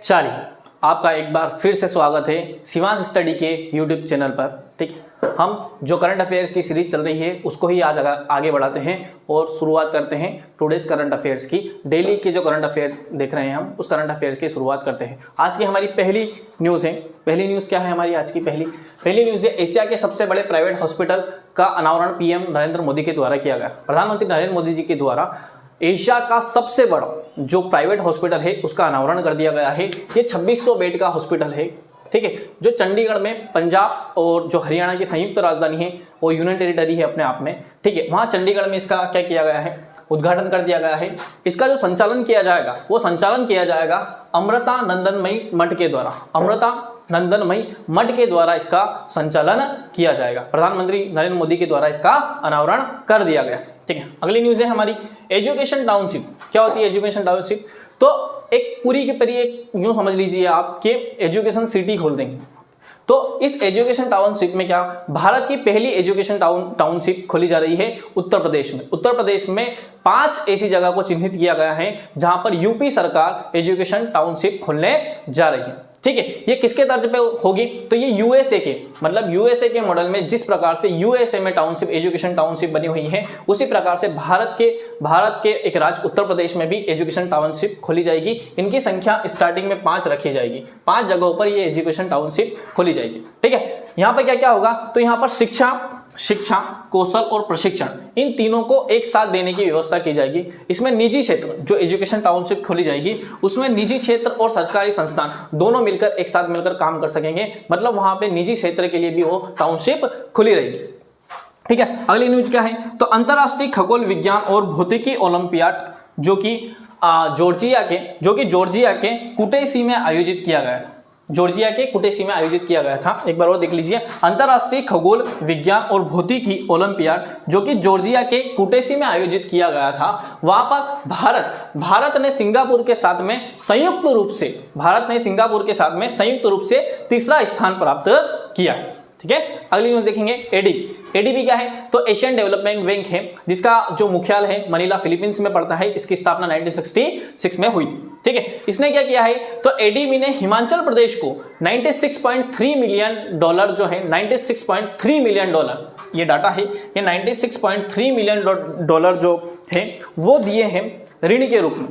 चलिए, आपका एक बार फिर से स्वागत है शिवांश स्टडी के यूट्यूब चैनल पर। ठीक है, हम जो करंट अफेयर्स की सीरीज चल रही है उसको ही आज आगे बढ़ाते हैं और शुरुआत करते हैं टुडेज करंट अफेयर्स की। डेली के जो करंट अफेयर देख रहे हैं हम, उस करंट अफेयर्स की शुरुआत करते हैं। आज की हमारी पहली न्यूज़ है। पहली न्यूज़ क्या है हमारी आज की? पहली न्यूज़ है एशिया के सबसे बड़े प्राइवेट हॉस्पिटल का अनावरण पीएम नरेंद्र मोदी के द्वारा किया गया। प्रधानमंत्री नरेंद्र मोदी जी के द्वारा एशिया का सबसे बड़ा जो प्राइवेट हॉस्पिटल है उसका अनावरण कर दिया गया है। ये 2600 बेड का हॉस्पिटल है। ठीक है, जो चंडीगढ़ में पंजाब और जो हरियाणा की संयुक्त राजधानी है वो यूनियन टेरिटरी है अपने आप में। ठीक है, वहाँ चंडीगढ़ में इसका क्या किया गया है? उद्घाटन कर दिया गया है। इसका जो संचालन किया जाएगा वो संचालन किया जाएगा अमृता नंदनमयी मठ के द्वारा। अमृता नंदनमयी मठ के द्वारा इसका संचालन किया जाएगा। प्रधानमंत्री नरेंद्र मोदी के द्वारा इसका अनावरण कर दिया गया। ठीक है, अगली न्यूज़ है हमारी एजुकेशन टाउनशिप। क्या होती है एजुकेशन टाउनशिप? तो एक पूरी की पूरी एक यूँ समझ लीजिए आप कि एजुकेशन सिटी खोल देंगे। तो इस एजुकेशन टाउनशिप में क्या, भारत की पहली एजुकेशन टाउनशिप खोली जा रही है उत्तर प्रदेश में। उत्तर प्रदेश में 5 ऐसी जगह को चिन्हित किया गया है जहां पर यूपी सरकार एजुकेशन टाउनशिप खोलने जा रही है। ठीक है, ये किसके तर्ज पे होगी? तो ये यूएसए के, मतलब यूएसए के मॉडल में जिस प्रकार से यूएसए में टाउनशिप एजुकेशन टाउनशिप बनी हुई है उसी प्रकार से भारत के एक राज्य उत्तर प्रदेश में भी एजुकेशन टाउनशिप खोली जाएगी। इनकी संख्या स्टार्टिंग में 5 रखी जाएगी। 5 जगहों पर ये एजुकेशन टाउनशिप खोली जाएगी। ठीक है, यहाँ पर क्या क्या होगा? तो यहाँ पर शिक्षा, कौशल और प्रशिक्षण, इन तीनों को एक साथ देने की व्यवस्था की जाएगी। इसमें निजी क्षेत्र, जो एजुकेशन टाउनशिप खोली जाएगी उसमें निजी क्षेत्र और सरकारी संस्थान दोनों मिलकर एक साथ मिलकर काम कर सकेंगे। मतलब वहां पे निजी क्षेत्र के लिए भी वो टाउनशिप खुली रहेगी। ठीक है, अगली न्यूज क्या है? तो अंतरराष्ट्रीय खगोल विज्ञान और भौतिकी ओलंपियाड जो कि जॉर्जिया के कुटेसी में आयोजित किया गया था। जॉर्जिया के कुटेसी में आयोजित किया गया था। एक बार और देख लीजिए, अंतरराष्ट्रीय खगोल विज्ञान और भौतिकी ओलंपियाड जो कि जॉर्जिया के कुटेसी में आयोजित किया गया था। वहां पर भारत ने सिंगापुर के साथ में संयुक्त रूप से तीसरा स्थान प्राप्त किया। ठीक है, अगली न्यूज देखेंगे एडीबी क्या है? तो एशियन डेवलपमेंट बैंक है जिसका जो मुख्यालय है मनीला फिलीपींस में पड़ता है। इसकी स्थापना 1966 में हुई थी। ठीक है, इसने क्या किया है? तो एडीबी ने हिमाचल प्रदेश को $96.3 मिलियन जो है, $96.3 मिलियन ये डाटा है, ये $96.3 मिलियन जो है वो दिए हैं ऋण के रूप में।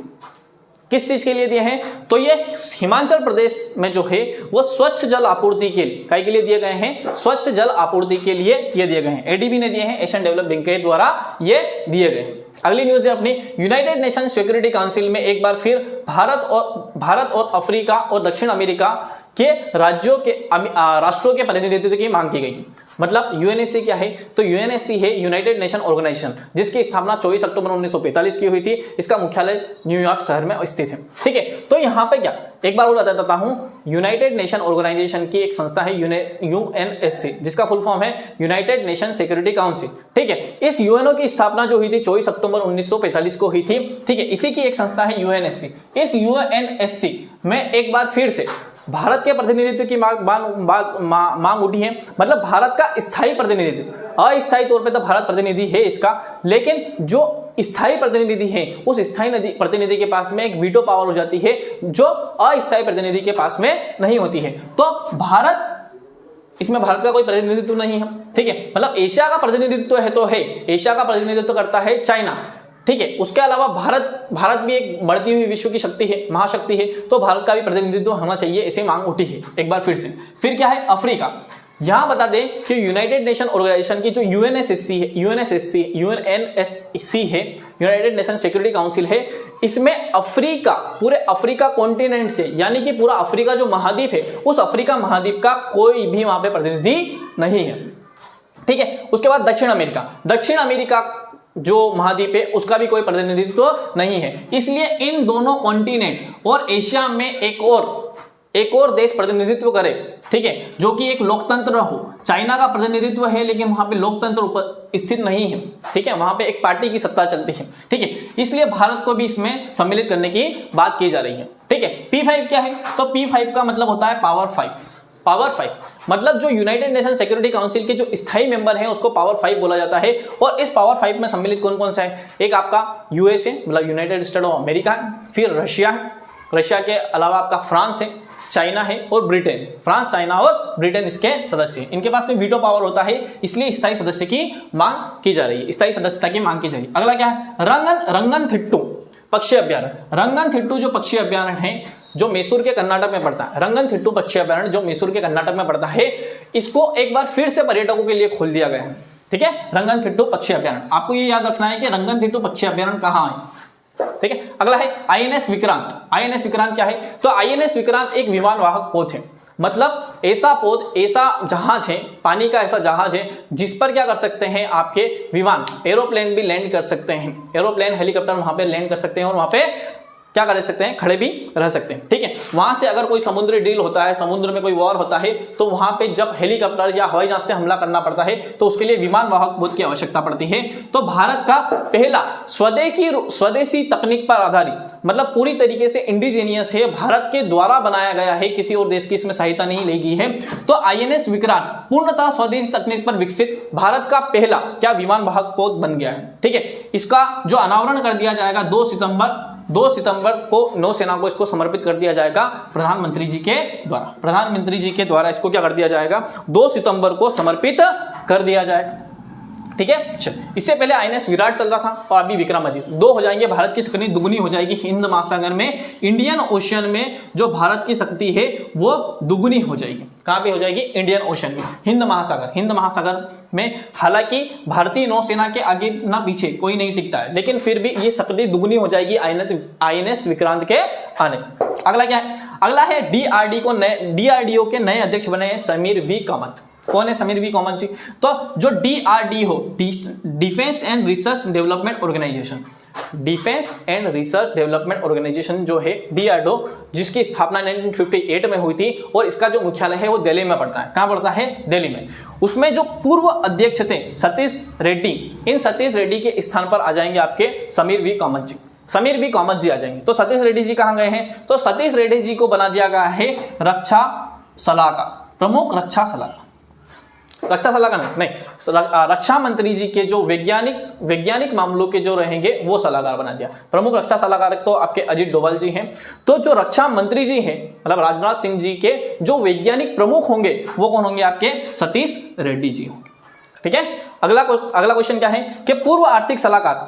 किस चीज के लिए दिए हैं? तो ये हिमाचल प्रदेश में जो है वो स्वच्छ जल आपूर्ति के लिए, काय के लिए दिए गए हैं? स्वच्छ जल आपूर्ति के लिए ये दिए गए हैं। एडीबी ने दिए हैं, एशियन डेवलपमेंट बैंक के द्वारा ये दिए गए। अगली न्यूज है अपनी यूनाइटेड नेशन सिक्योरिटी काउंसिल में एक बार फिर भारत और अफ्रीका और दक्षिण अमेरिका के राष्ट्रों के प्रतिनिधित्व की मांग की गई। मतलब यूएनएससी क्या है? तो यूएनएससी है यूनाइटेड नेशन ऑर्गेनाइजेशन जिसकी स्थापना 24 अक्टूबर 1945 की हुई थी। इसका मुख्यालय न्यूयॉर्क शहर में स्थित है। ठीक है, तो यहाँ पे क्या, एक बार और बता देता हूँ, यूनाइटेड नेशन ऑर्गेनाइजेशन की एक संस्था है यूएनएससी जिसका फुल फॉर्म है यूनाइटेड नेशन सिक्योरिटी काउंसिल। ठीक है, इस यूएनओ की स्थापना जो हुई थी 24 अक्टूबर 1945 को हुई थी। ठीक है, इसी की एक संस्था है यूएनएससी। इस यूएनएससी में एक बार फिर से भारत के प्रतिनिधित्व की मांग उठी है। मतलब भारत का स्थायी प्रतिनिधित्व, अस्थायी तौर पे तो भारत प्रतिनिधि है इसका, लेकिन जो स्थायी प्रतिनिधि है उस स्थायी प्रतिनिधि के पास में एक वीटो पावर हो जाती है जो अस्थायी प्रतिनिधि के पास में नहीं होती है। तो इसमें भारत का कोई प्रतिनिधित्व नहीं है। ठीक है, मतलब एशिया का प्रतिनिधित्व है तो है, एशिया का प्रतिनिधित्व करता है चाइना। ठीक है, उसके अलावा भारत भी एक बढ़ती हुई विश्व की शक्ति है, महाशक्ति है, तो भारत का भी प्रतिनिधित्व होना चाहिए, ऐसी मांग उठी है एक बार फिर से। फिर क्या है? अफ्रीका। यहां बता दें कि यूनाइटेड नेशन ऑर्गेनाइजेशन की जो यूएनएससी है, यूनाइटेड नेशन सिक्योरिटी काउंसिल है, इसमें अफ्रीका, पूरे अफ्रीका कॉन्टिनेंट से, यानी कि पूरा अफ्रीका जो महाद्वीप है उस अफ्रीका महाद्वीप का कोई भी वहां पे प्रतिनिधि नहीं है। ठीक है, उसके बाद दक्षिण अमेरिका जो महाद्वीप है उसका भी कोई प्रतिनिधित्व नहीं है। इसलिए इन दोनों कॉन्टिनेंट और एशिया में एक और देश प्रतिनिधित्व करे। ठीक है, जो कि एक लोकतंत्र हो। चाइना का प्रतिनिधित्व है लेकिन वहां पे लोकतंत्र स्थित नहीं है। ठीक है, वहां पे एक पार्टी की सत्ता चलती है। ठीक है, इसलिए भारत को भी इसमें सम्मिलित करने की बात की जा रही है। ठीक है, P5 क्या है? तो P5 का मतलब होता है पावर 5, मतलब जो यूनाइटेड नेशन सिक्योरिटी काउंसिल के जो स्थायी मेंबर हैं उसको पावर 5 बोला जाता है। और इस पावर 5 में सम्मिलित कौन कौन सा है? एक आपका यूएसए मतलब यूनाइटेड स्टेट ऑफ अमेरिका, फिर रशिया, रशिया के अलावा आपका फ्रांस है, चाइना है और ब्रिटेन। फ्रांस, चाइना और ब्रिटेन इसके सदस्य हैं। इनके पास में वीटो पावर होता है, इसलिए स्थायी सदस्य की मांग की जा रही है, स्थायी सदस्यता की मांग की जा रही है। अगला क्या है, रंगनथिट्टू पक्षी अभ्यारण्य। रंगनथिट्टू जो पक्षी अभ्यारण्य है, जो मैसूर के कर्नाटक में पड़ता है, रंगनथिट्टू पक्षी अभ्यारण्य जो मैसूर के कर्नाटक में पड़ता है, इसको एक बार फिर से पर्यटकों के लिए खोल दिया गया है। ठीक है, रंगनथिट्टू पक्षी अभ्यारण्य। आपको ये याद रखना है कि रंगनथिट्टू पक्षी अभ्यारण्य कहाँ है। ठीक है, अगला है आईएनएस विक्रांत। आईएनएस विक्रांत क्या है, तो आईएनएस विक्रांत एक विमान वाहक पोत है, मतलब ऐसा पोत, ऐसा जहाज है, पानी का ऐसा जहाज है जिस पर क्या कर सकते हैं आपके विमान, एरोप्लेन भी लैंड कर सकते हैं, एरोप्लेन हेलीकॉप्टर वहां पे लैंड कर सकते हैं और वहां पे क्या कर सकते हैं, खड़े भी रह सकते हैं। ठीक है, वहां से अगर कोई समुद्री ड्रिल होता है, समुद्र में कोई वॉर होता है, तो वहां पे जब हेलीकॉप्टर या हवाई जहाज से हमला करना पड़ता है तो उसके लिए विमान वाहक पोत की आवश्यकता पड़ती है। तो भारत का पहला स्वदेशी तकनीक पर आधारित, मतलब पूरी तरीके से इंडिजीनियस है, भारत के द्वारा बनाया गया है, किसी और देश की इसमें सहायता नहीं ली गई है। तो आईएनएस विक्रांत पूर्णतः स्वदेशी तकनीक पर विकसित भारत का पहला क्या विमान वाहक पोत बन गया है। ठीक है, इसका जो अनावरण कर दिया जाएगा 2 सितंबर को नौसेना को इसको समर्पित कर दिया जाएगा प्रधानमंत्री जी के द्वारा। प्रधानमंत्री जी के द्वारा इसको क्या कर दिया जाएगा, 2 सितंबर को समर्पित कर दिया जाएगा। ठीक है, इससे पहले आईएनएस विराट चल रहा था और अभी विक्रमादित्य। 2 हो जाएंगे, भारत की शक्ति दुगुनी हो जाएगी हिंद महासागर में, इंडियन ओशियन में जो भारत की शक्ति है वो दुगुनी हो जाएगी। कहां पे हो जाएगी, इंडियन ओशियन में, हिंद महासागर में। हालांकि भारतीय नौसेना के आगे ना पीछे कोई नहीं टिकता है, लेकिन फिर भी ये शक्ति दुगुनी हो जाएगी आईएनएस विक्रांत के आने से। अगला क्या है, अगला है डीआरडीओ के नए अध्यक्ष बने हैं समीर वी कामत। कौन है समीर वी कामत जी, तो जो DRDO, defence and research development organisation, defence and research development organisation जो है डीआरडीओ, जिसकी स्थापना 1958 में हुई थी और इसका जो मुख्यालय है वो दिल्ली में पड़ता है। कहां पड़ता है, दिल्ली में। उसमें जो पूर्व अध्यक्ष थे सतीश रेड्डी, इन सतीश रेड्डी के स्थान पर आ जाएंगे आपके समीर वी कामत जी। समीर वी कामत जी आ जाएंगे। तो सतीश रेड्डी जी कहां गए हैं, तो सतीश रेड्डी जी को बना दिया गया है रक्षा सलाहकार, प्रमुख रक्षा सलाहकार नहीं, रक्षा मंत्री जी के जो वैज्ञानिक मामलों के जो रहेंगे वो सलाहकार बना दिया। प्रमुख रक्षा सलाहकार तो आपके अजीत डोभाल जी हैं। तो जो रक्षा मंत्री जी हैं, मतलब राजनाथ सिंह जी के जो वैज्ञानिक प्रमुख होंगे वो कौन होंगे, आपके सतीश रेड्डी जी होंगे। ठीक है, अगला क्वेश्चन क्या है कि पूर्व आर्थिक सलाहकार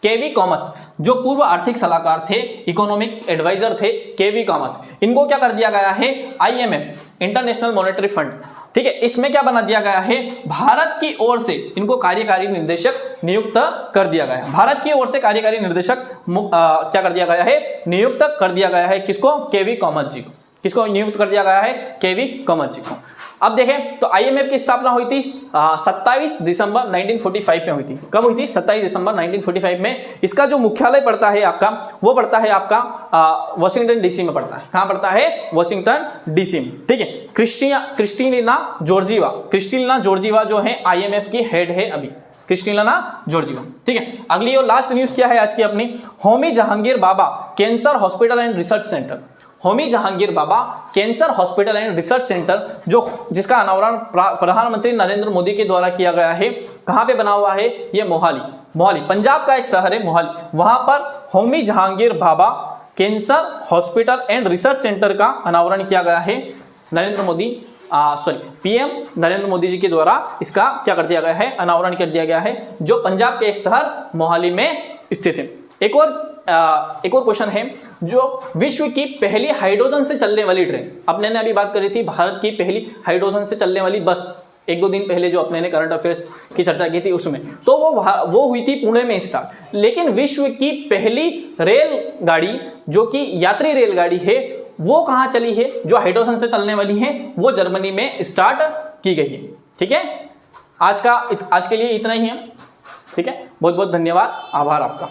केवी कामत जो पूर्व आर्थिक सलाहकार थे, इकोनॉमिक एडवाइजर थे केवी कामत, इनको क्या कर दिया गया है, आईएमएफ, इंटरनेशनल मॉनेटरी फंड। ठीक है, इसमें क्या बना दिया गया है, भारत की ओर से इनको कार्यकारी निर्देशक नियुक्त कर दिया गया है। भारत की ओर से कार्यकारी निर्देशक क्या कर दिया गया है, नियुक्त कर दिया गया है। किसको, केवी कामत जी को। किसको नियुक्त कर दिया गया है, केवी कामत जी को। अब देखें तो आईएमएफ की स्थापना हुई थी 27 दिसंबर 1945 में हुई थी। कब हुई थी, 27 दिसंबर 1945 में। इसका जो मुख्यालय पड़ता है आपका, वो पड़ता है आपका वॉशिंगटन डीसी में पड़ता है। कहां पड़ता है, वॉशिंगटन डीसी में। ठीक है, क्रिस्टिलिना जॉर्जीवा जो है आईएमएफ की हेड है अभी, क्रिस्टिलिना जॉर्जीवा। ठीक है, अगली और लास्ट न्यूज क्या है आज की अपनी, Homi Jehangir Bhabha cancer hospital and research centre. Homi Jehangir Bhabha cancer hospital and research centre जिसका अनावरण प्रधानमंत्री नरेंद्र मोदी के द्वारा किया गया है। कहां पे बना हुआ है, ये मोहाली पंजाब का एक शहर है मोहाली। वहां पर Homi Jehangir Bhabha cancer hospital and research centre का अनावरण किया गया है पीएम नरेंद्र मोदी जी के द्वारा इसका क्या कर दिया गया है, अनावरण कर दिया गया है, जो पंजाब के एक शहर मोहाली में स्थित है। एक और क्वेश्चन है, जो विश्व की पहली हाइड्रोजन से चलने वाली ट्रेन, अपने ने अभी बात करी थी भारत की पहली हाइड्रोजन से चलने वाली बस, 1-2 दिन पहले जो अपने ने करंट अफेयर्स की चर्चा की थी उसमें, तो वो हुई थी पुणे में स्टार्ट। लेकिन विश्व की पहली रेलगाड़ी जो कि यात्री रेलगाड़ी है वो कहां चली है, जो हाइड्रोजन से चलने वाली है, वो जर्मनी में स्टार्ट की गई है। ठीक है, आज के लिए इतना ही है। ठीक है, बहुत बहुत धन्यवाद, आभार आपका।